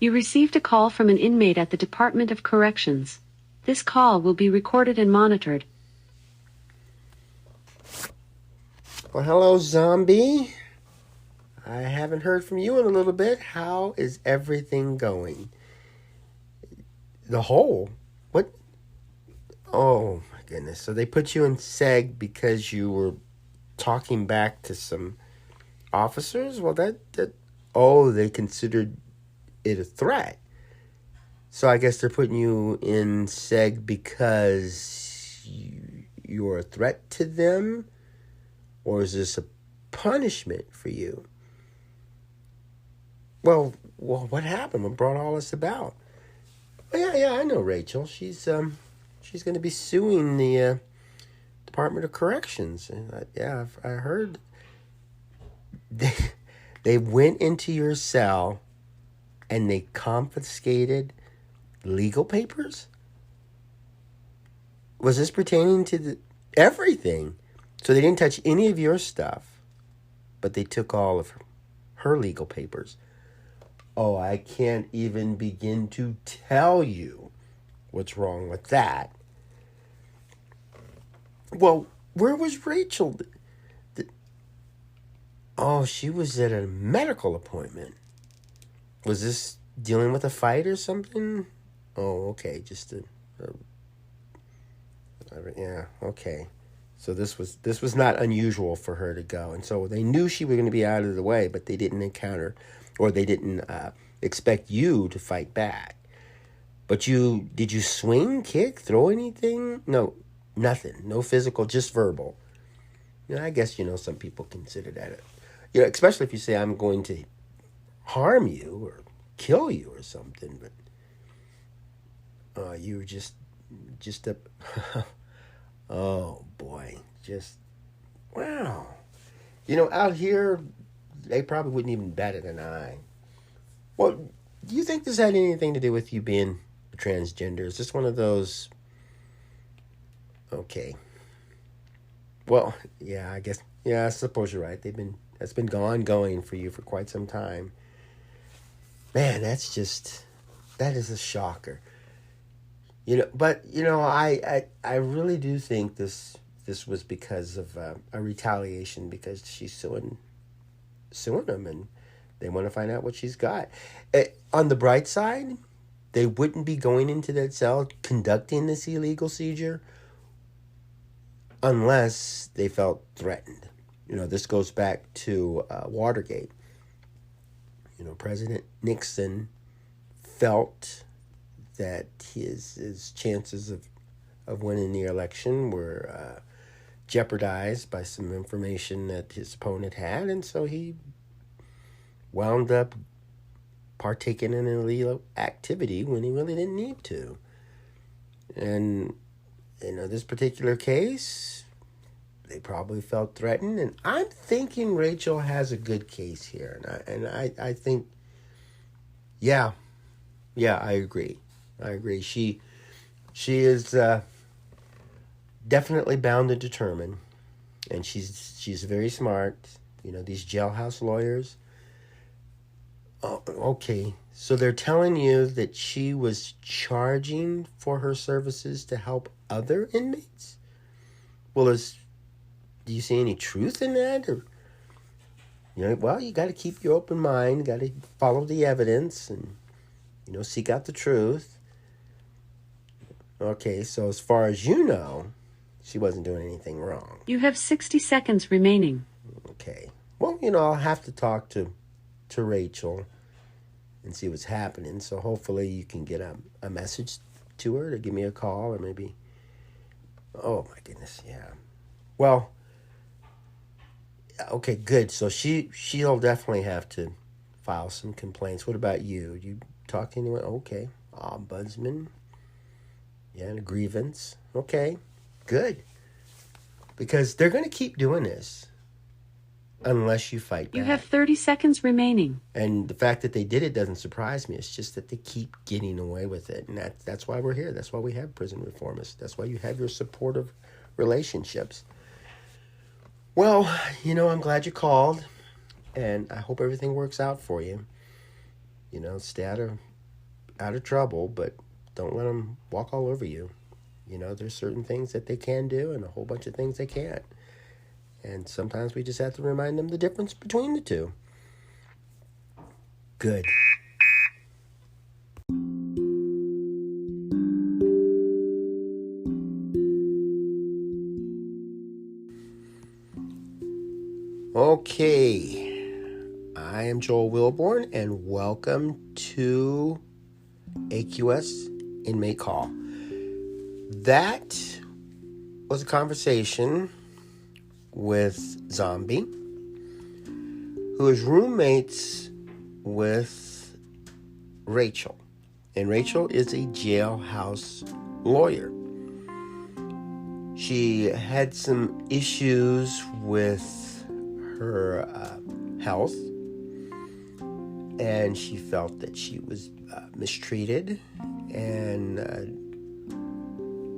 You received a call from an inmate at the Department of Corrections. This call will be recorded and monitored. Well, hello, zombie. I haven't heard from you in a little bit. How is everything going? The hole? What? Oh, my goodness. So they put you in SEG because you were talking back to some officers? Well, they considered it a threat. So I guess they're putting you in SEG because you're a threat to them? Or is this a punishment for you? Well, what happened? What brought all this about? Well, yeah, I know Rachel. She's going to be suing the Department of Corrections. And I heard they went into your cell and they confiscated legal papers. Was this pertaining to everything? So they didn't touch any of your stuff, but they took all of her legal papers. Oh, I can't even begin to tell you what's wrong with that. Well, where was Rachel? Oh, she was at a medical appointment. Was this dealing with a fight or something? Oh, okay, yeah, okay. So this was not unusual for her to go, and so they knew she was going to be out of the way, but they didn't expect you to fight back. But did you swing, kick, throw anything? No, nothing. No physical, just verbal. I guess some people consider that especially if you say I'm going to harm you or kill you or something. But you were just a. Oh boy, wow. Out here, they probably wouldn't even bat an eye. Well, do you think this had anything to do with you being a transgender? Is this one of those? Okay. Well, yeah, I guess. Yeah, I suppose you're right. That's been going for you for quite some time. Man, that is a shocker. But I really do think this was because of a retaliation, because she's suing them, and they want to find out what she's got. On the bright side, they wouldn't be going into that cell conducting this illegal seizure unless they felt threatened. This goes back to Watergate. President Nixon felt that his chances of winning the election were jeopardized by some information that his opponent had, and so he wound up partaking in an illegal activity when he really didn't need to. And this particular case, they probably felt threatened, and I'm thinking Rachel has a good case here, and I think, yeah, I agree. She is definitely bound and determined, and she's very smart. These jailhouse lawyers. Oh, okay. So they're telling you that she was charging for her services to help other inmates? Well, do you see any truth in that? Or, well, you got to keep your open mind, got to follow the evidence, and, seek out the truth. Okay, so as far as you know, she wasn't doing anything wrong. You have 60 seconds remaining. Okay. Well, I'll have to talk to Rachel and see what's happening. So hopefully you can get a message to her to give me a call, or maybe. Oh my goodness, yeah. Well, okay, good. So she'll definitely have to file some complaints. What about you? You talk to anyone? Okay, ombudsman. Yeah, and a grievance. Okay, good. Because they're going to keep doing this unless you fight back. You have 30 seconds remaining. And the fact that they did it doesn't surprise me. It's just that they keep getting away with it. And that's why we're here. That's why we have prison reformists. That's why you have your supportive relationships. Well, I'm glad you called. And I hope everything works out for you. Stay out of out of trouble, but don't let them walk all over you. You know, there's certain things that they can do and a whole bunch of things they can't. And sometimes we just have to remind them the difference between the two. Good. Okay, I am Joel Wilborn, and welcome to AQS Inmate Call. That was a conversation with Zombie, who is roommates with Rachel. And Rachel is a jailhouse lawyer. She had some issues with her health, and she felt that she was mistreated, and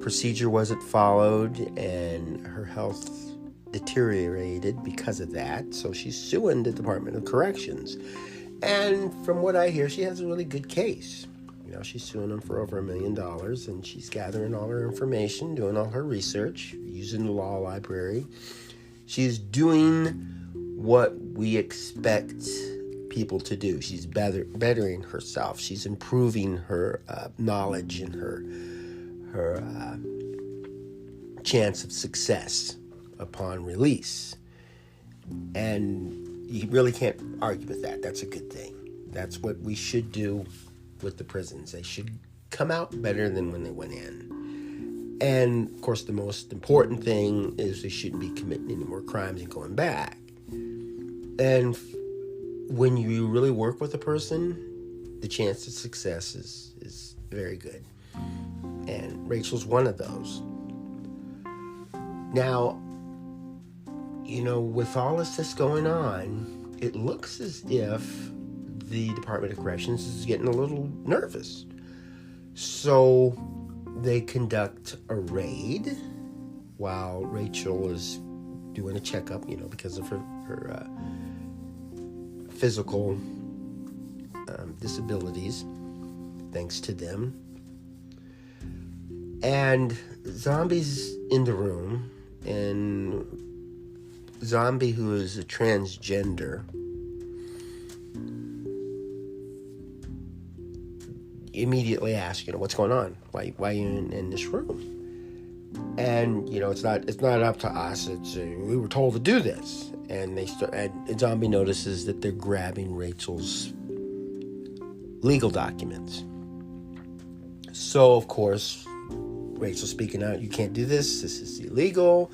procedure wasn't followed, and her health deteriorated because of that. So she's suing the Department of Corrections, and from what I hear, she has a really good case. You know, she's suing them for over $1 million, and she's gathering all her information, doing all her research, using the law library. She's doing what we expect people to do. She's bettering herself. She's improving her knowledge and her chance of success upon release. And you really can't argue with that. That's a good thing. That's what we should do with the prisons. They should come out better than when they went in. And, of course, the most important thing is they shouldn't be committing any more crimes and going back. And when you really work with a person, the chance of success is very good. And Rachel's one of those. Now, you know, with all this going on, it looks as if the Department of Corrections is getting a little nervous. So they conduct a raid while Rachel is doing a checkup, you know, because of her physical disabilities, thanks to them. And Zombie's in the room, and Zombie, who is a transgender, immediately asks, you know, what's going on? Why are you in this room? And, you know, it's not up to us. It's we were told to do this. And and Zombie notices that they're grabbing Rachel's legal documents. So, of course, Rachel's speaking out, you can't do this. This is illegal.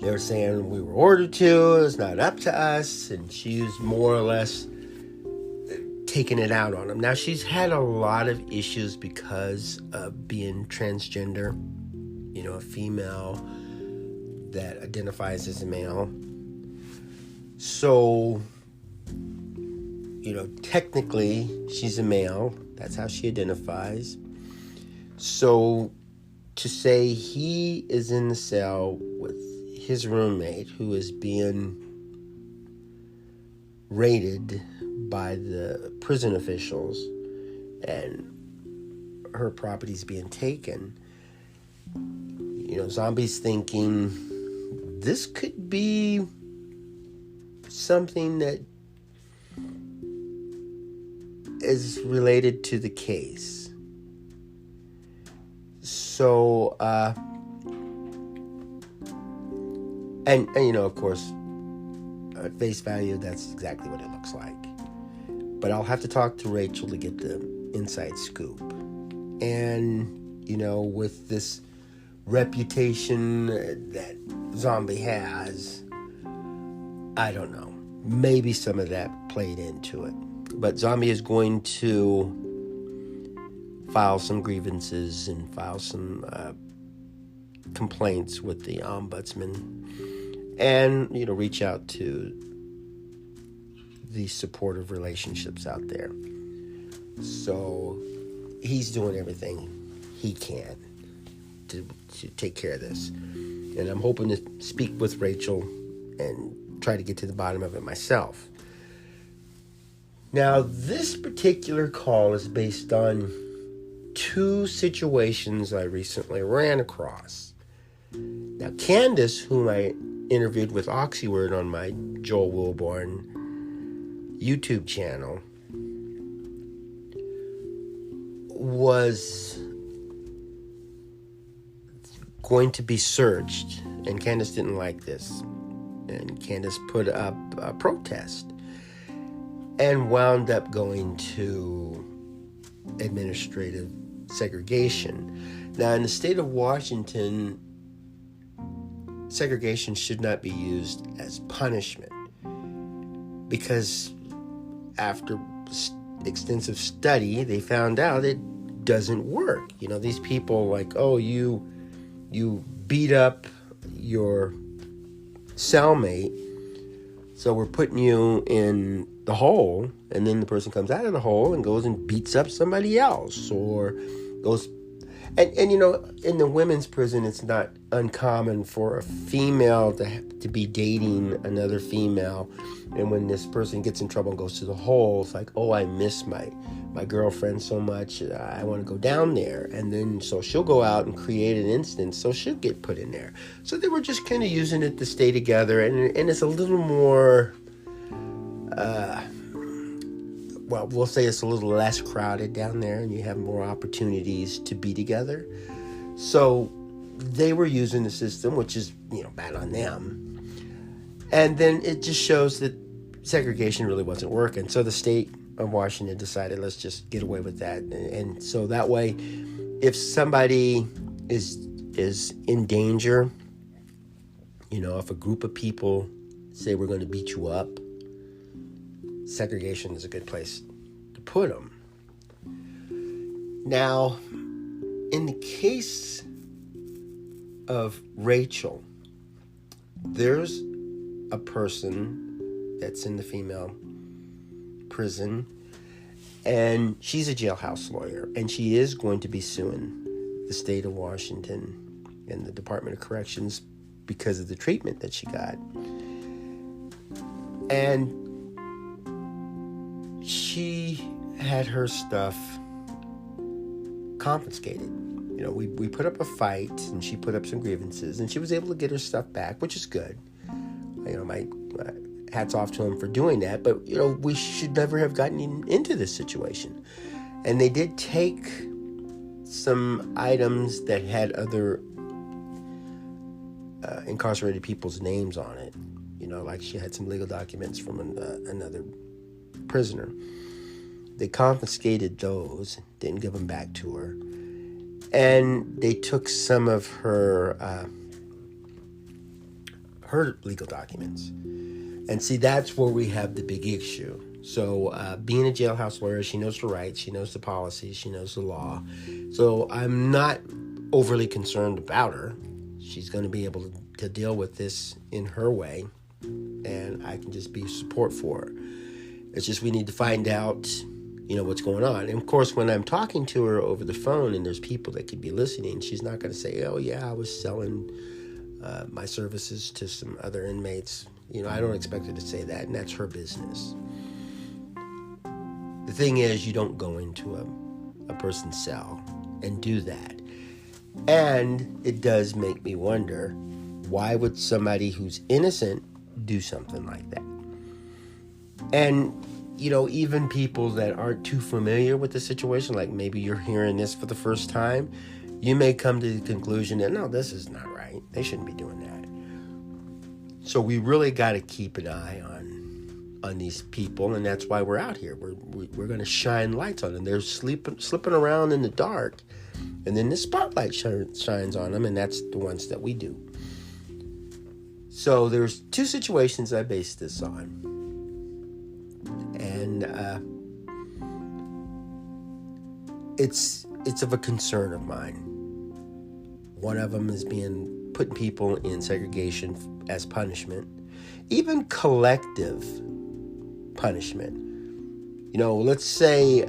They're saying we were ordered to. It's not up to us. And she's more or less taking it out on them. Now, she's had a lot of issues because of being transgender. You know, a female that identifies as a male. So, you know, technically, she's a male. That's how she identifies. So, to say he is in the cell with his roommate, who is being raided by the prison officials, and her property's being taken, you know, Zombie's thinking this could be something that is related to the case. So, and you know, of course, at face value, that's exactly what it looks like. But I'll have to talk to Rachel to get the inside scoop. And, you know, with this reputation that Zombie has, I don't know. Maybe some of that played into it. But Zombie is going to file some grievances and file some complaints with the ombudsman, and, you know, reach out to the supportive relationships out there. So he's doing everything he can to take care of this. And I'm hoping to speak with Rachel and try to get to the bottom of it myself. Now, this particular call is based on two situations I recently ran across. Now, Candace, whom I interviewed with Oxyword on my Joel Wilborn YouTube channel, was going to be searched, and Candace didn't like this. And Candace put up a protest and wound up going to administrative segregation. Now, in the state of Washington, segregation should not be used as punishment, because after extensive study, they found out it doesn't work. You know, these people like, oh, you beat up your cellmate, so we're putting you in the hole, and then the person comes out of the hole and goes and beats up somebody else, or goes and you know, in the women's prison, it's not uncommon for a female to be dating another female, and when this person gets in trouble and goes to the hole, it's like, oh, I miss my girlfriend so much, I want to go down there. And then so she'll go out and create an instance, so she'll get put in there. So they were just kind of using it to stay together, and it's a little more well, we'll say it's a little less crowded down there, and you have more opportunities to be together. So they were using the system, which is, you know, bad on them. And then it just shows that segregation really wasn't working. So the state of Washington decided, let's just get away with that. And so that way, if somebody is in danger, you know, if a group of people say we're going to beat you up, segregation is a good place to put them. Now, in the case of Rachel, there's a person that's in the female prison, and she's a jailhouse lawyer, and she is going to be suing the state of Washington and the Department of Corrections because of the treatment that she got. And she had her stuff confiscated. You know, we put up a fight, and she put up some grievances, and she was able to get her stuff back, which is good. You know, my hats off to him for doing that. But, you know, we should never have gotten into this situation. And they did take some items that had other incarcerated people's names on it. You know, like she had some legal documents from another prisoner. They confiscated those, didn't give them back to her, and they took some of her legal documents. And see, that's where we have the big issue. So being a jailhouse lawyer, she knows the rights, she knows the policies, she knows the law. So I'm not overly concerned about her. She's going to be able to deal with this in her way, and I can just be support for her. It's just we need to find out, you know, what's going on. And of course, when I'm talking to her over the phone and there's people that could be listening, she's not going to say, oh yeah, I was selling my services to some other inmates. You know, I don't expect her to say that, and that's her business. The thing is, you don't go into a person's cell and do that. And it does make me wonder, why would somebody who's innocent do something like that? And, you know, even people that aren't too familiar with the situation, like maybe you're hearing this for the first time, you may come to the conclusion that, no, this is not right. They shouldn't be doing that. So we really got to keep an eye on these people, and that's why we're out here. We're going to shine lights on them. They're slipping around in the dark, and then the spotlight shines on them, and that's the ones that we do. So there's two situations I based this on. And it's of a concern of mine. One of them is putting people in segregation as punishment, even collective punishment. You know, let's say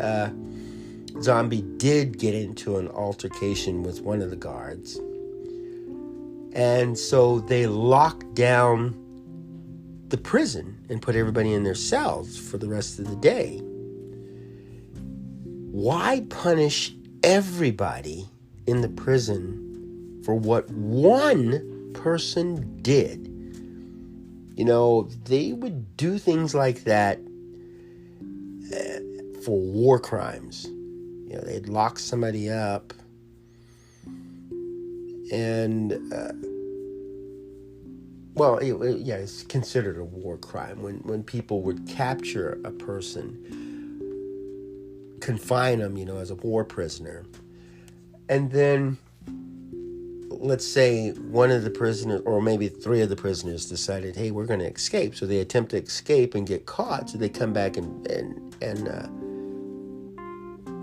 Zombie did get into an altercation with one of the guards, and so they locked down the prison and put everybody in their cells for the rest of the day. Why punish everybody in the prison for what one person did. They would do things like that for war crimes. They'd lock somebody up and, it's considered a war crime when people would capture a person, confine them, as a war prisoner, and then let's say one of the prisoners, or maybe three of the prisoners, decided, hey, we're going to escape. So they attempt to escape and get caught. So they come back and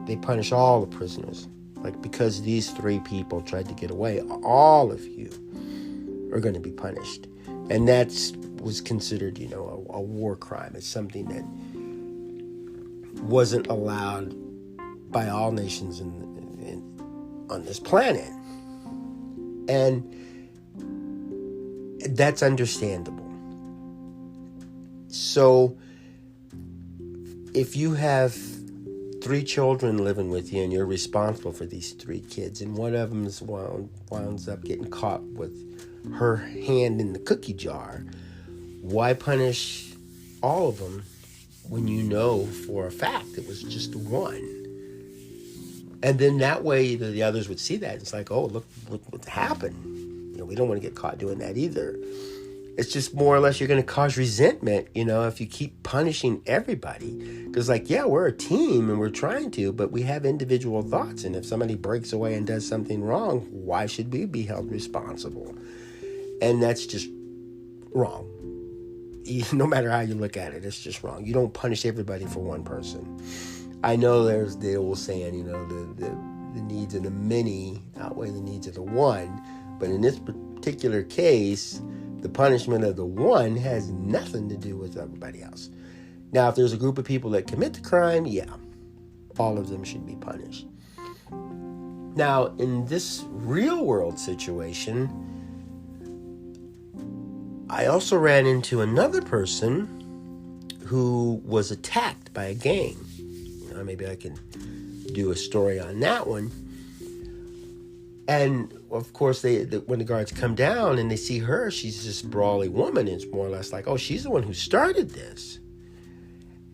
they punish all the prisoners. Like, because these three people tried to get away, all of you are going to be punished. And that was considered, a war crime. It's something that wasn't allowed by all nations on this planet. And that's understandable. So if you have three children living with you and you're responsible for these three kids, and one of them winds up getting caught with her hand in the cookie jar, why punish all of them when you know for a fact it was just one? And then that way the others would see that. It's like, oh, look what happened. We don't want to get caught doing that either. It's just more or less you're going to cause resentment, if you keep punishing everybody. Because we're a team and we're trying to, but we have individual thoughts. And if somebody breaks away and does something wrong, why should we be held responsible? And that's just wrong. No matter how you look at it, it's just wrong. You don't punish everybody for one person. I know there's the old saying, the needs of the many outweigh the needs of the one. But in this particular case, the punishment of the one has nothing to do with everybody else. Now, if there's a group of people that commit the crime, all of them should be punished. Now, in this real world situation, I also ran into another person who was attacked by a gang. Maybe I can do a story on that one. And of course, when the guards come down and they see her, she's this brawly woman. It's more or less like, oh, she's the one who started this.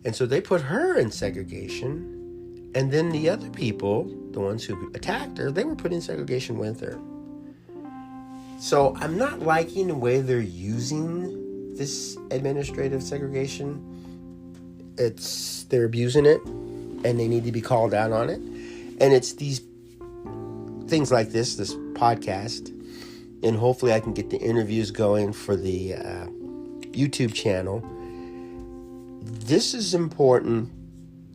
And so they put her in segregation. And then the other people, the ones who attacked her, they were put in segregation with her. So I'm not liking the way they're using this administrative segregation. They're abusing it, and they need to be called out on it. And it's these things like this podcast, and hopefully I can get the interviews going for the YouTube channel. This is important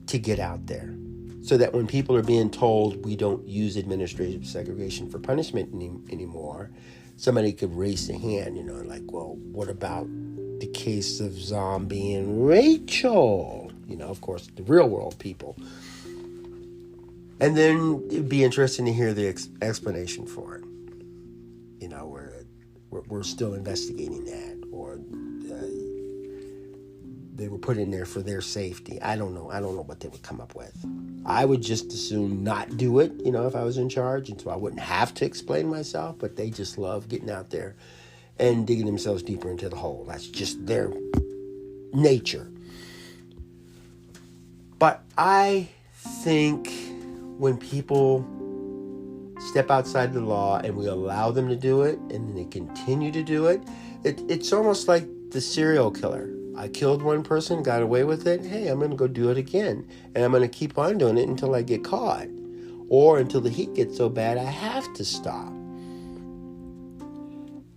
to get out there so that when people are being told we don't use administrative segregation for punishment anymore, somebody could raise their hand, well, what about the case of Zombie and Rachel? Of course, the real world people. And then it'd be interesting to hear the explanation for it. We're still investigating that, or they were put in there for their safety. I don't know what they would come up with. I would just as soon not do it, if I was in charge, and so I wouldn't have to explain myself. But they just love getting out there and digging themselves deeper into the hole. That's just their nature. But I think when people step outside the law and we allow them to do it and then they continue to do it, it's almost like the serial killer. I killed one person, got away with it. Hey, I'm going to go do it again. And I'm going to keep on doing it until I get caught. Or until the heat gets so bad I have to stop.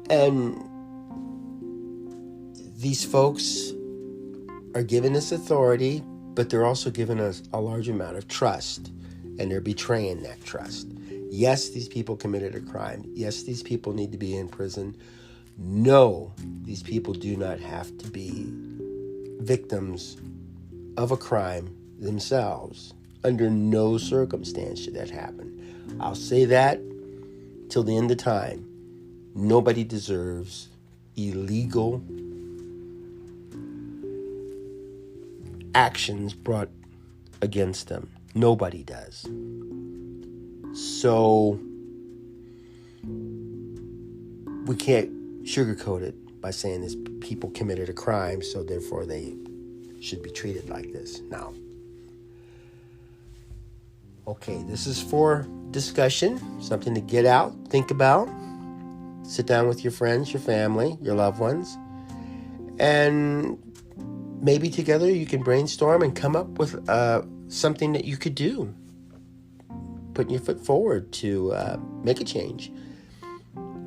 And these folks are giving us authority, but they're also giving us a large amount of trust. And they're betraying that trust. Yes, these people committed a crime. Yes, these people need to be in prison. No, these people do not have to be victims of a crime themselves. Under no circumstance should that happen. I'll say that till the end of time. Nobody deserves illegal actions brought against them. Nobody does. So we can't sugarcoat it by saying this people committed a crime, so therefore they should be treated like this. Now, okay, this is for discussion, something to get out, think about, sit down with your friends, your family, your loved ones, and maybe together you can brainstorm and come up with something that you could do, putting your foot forward to make a change.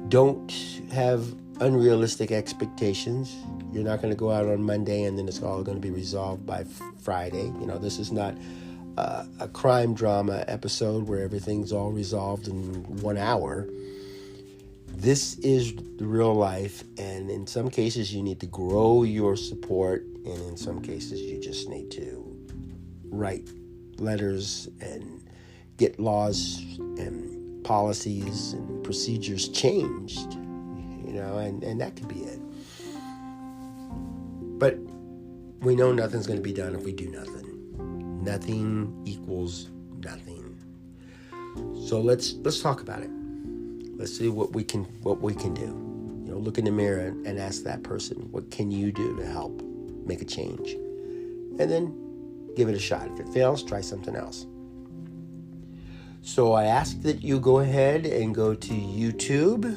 Don't have unrealistic expectations. You're not going to go out on Monday and then it's all going to be resolved by Friday. You know, this is not a crime drama episode where everything's all resolved in 1 hour. This is the real life, and in some cases you need to grow your support, and in some cases you just need to write letters and get laws and policies and procedures changed, you know, and that could be it. But we know nothing's going to be done if we do nothing. Nothing equals nothing. So let's talk about it. Let's see what we can do. You know, look in the mirror and ask that person, what can you do to help make a change? And then give it a shot. If it fails, try something else. So I ask that you go ahead and go to YouTube,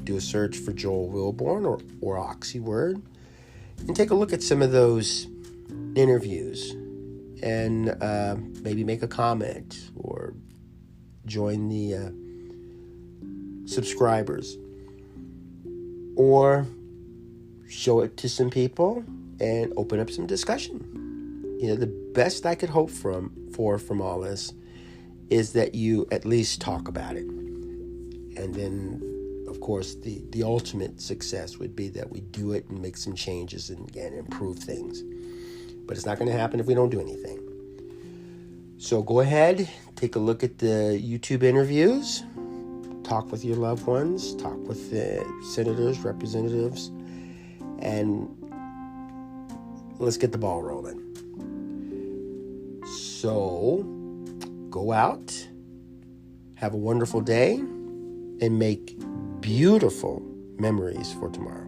do a search for Joel Wilborn or Oxyword, and take a look at some of those interviews and maybe make a comment or join the subscribers, or show it to some people and open up some discussion. You know, the best I could hope from all this is that you at least talk about it. And then, of course, the ultimate success would be that we do it and make some changes and improve things. But it's not going to happen if we don't do anything. So go ahead, take a look at the YouTube interviews. Talk with your loved ones, talk with the senators, representatives, and let's get the ball rolling. So, go out, have a wonderful day, and make beautiful memories for tomorrow.